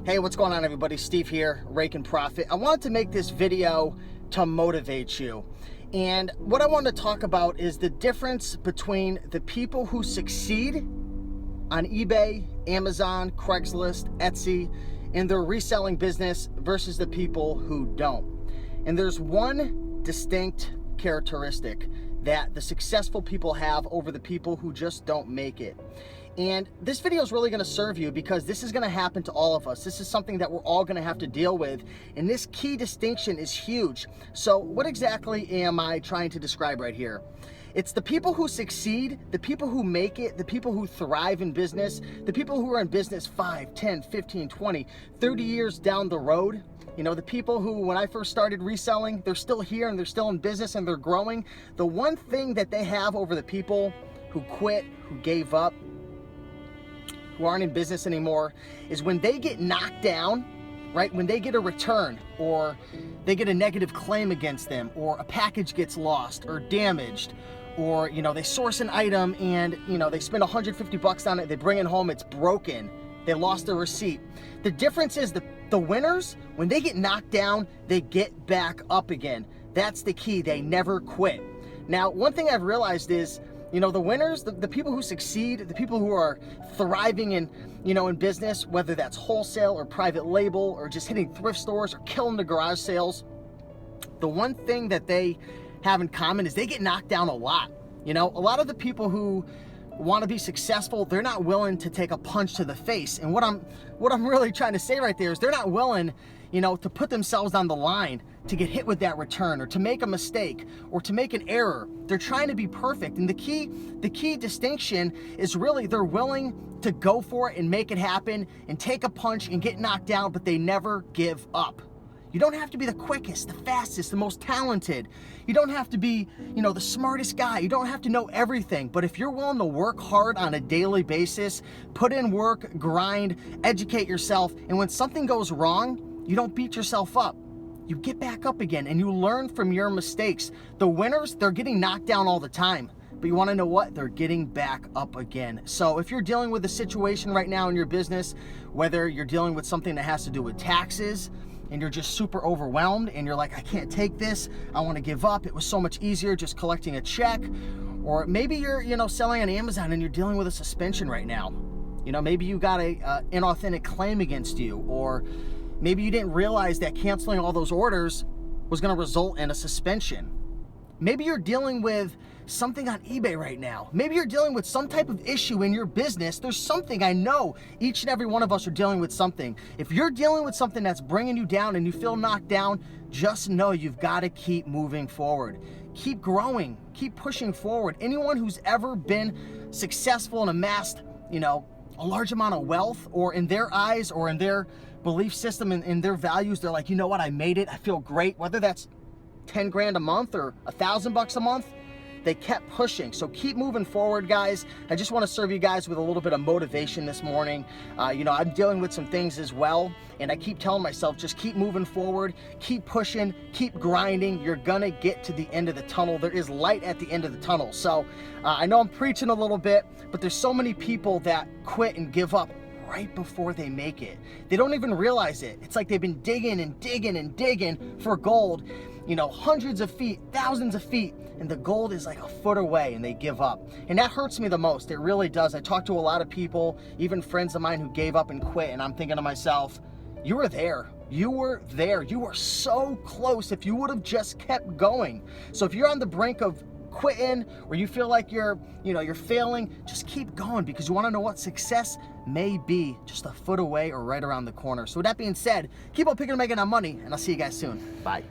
Hey, what's going on, everybody? Steve here, Raiken Profit. I wanted to make this video to motivate you. And what I want to talk about is the difference between the people who succeed on eBay, Amazon, Craigslist, Etsy, in their reselling business versus the people who don't. And there's one distinct characteristic that the successful people have over the people who just don't make it. And this video is really going to serve you because this is going to happen to all of us. This is something that we're all going to have to deal with. And this key distinction is huge. So what exactly am I trying to describe right here? It's the people who succeed, the people who make it, the people who thrive in business, the people who are in business 5, 10, 15, 20, 30 years down the road. You know, the people who, when I first started reselling, they're still here and they're still in business and they're growing. The one thing that they have over the people who quit, who gave up, who aren't in business anymore, is when they get knocked down, right? When they get a return, or they get a negative claim against them, or a package gets lost or damaged, or, you know, they source an item and, you know, they spend 150 bucks on it, they bring it home, it's broken, they lost their receipt. The difference is the winners, when they get knocked down, they get back up again. That's the key. They never quit. Now, one thing I've realized is, you know, the winners, the people who succeed, the people who are thriving in, you know, in business, whether that's wholesale or private label or just hitting thrift stores or killing the garage sales, the one thing that they have in common is they get knocked down a lot. You know, a lot of the people who want to be successful, they're not willing to take a punch to the face. And what I'm really trying to say right there is they're not willing, you know, to put themselves on the line to get hit with that return, or to make a mistake, or to make an error. They're trying to be perfect. And the key distinction is really they're willing to go for it and make it happen and take a punch and get knocked down, but they never give up. You don't have to be the quickest, the fastest, the most talented. You don't have to be, you know, the smartest guy. You don't have to know everything. But if you're willing to work hard on a daily basis, put in work, grind, educate yourself, and when something goes wrong, you don't beat yourself up. You get back up again and you learn from your mistakes. The winners, they're getting knocked down all the time. But you want to know what? They're getting back up again. So if you're dealing with a situation right now in your business, whether you're dealing with something that has to do with taxes, and you're just super overwhelmed and you're like, I can't take this, I want to give up, it was so much easier just collecting a check. Or maybe you're, you know, selling on Amazon and you're dealing with a suspension right now. You know, maybe you got a inauthentic claim against you, or maybe you didn't realize that canceling all those orders was going to result in a suspension. Maybe you're dealing with something on eBay right now. Maybe you're dealing with some type of issue in your business. There's something, I know each and every one of us are dealing with something. If you're dealing with something that's bringing you down and you feel knocked down, just know you've got to keep moving forward. Keep growing, keep pushing forward. Anyone who's ever been successful and amassed, you know, a large amount of wealth, or in their eyes or in their belief system and in their values, they're like, you know what, I made it, I feel great. Whether that's 10 grand a month or $1,000 a month, they kept pushing. So keep moving forward, guys. I just want to serve you guys with a little bit of motivation this morning. You know, I'm dealing with some things as well, and I keep telling myself, just keep moving forward, keep pushing, keep grinding. You're gonna get to the end of the tunnel. There is light at the end of the tunnel. So I know I'm preaching a little bit, but there's so many people that quit and give up right before they make it. They don't even realize it. It's like they've been digging and digging and digging for gold, you know, hundreds of feet, thousands of feet, and the gold is like a foot away and they give up. And that hurts me the most. It really does. I talk to a lot of people, even friends of mine, who gave up and quit, and I'm thinking to myself, you were there. You were there. You were so close if you would have just kept going. So if you're on the brink of quitting, or you feel like you're failing, just keep going, because you want to know what success may be just a foot away or right around the corner. So with that being said, keep on picking and making that money, and I'll see you guys soon. Bye.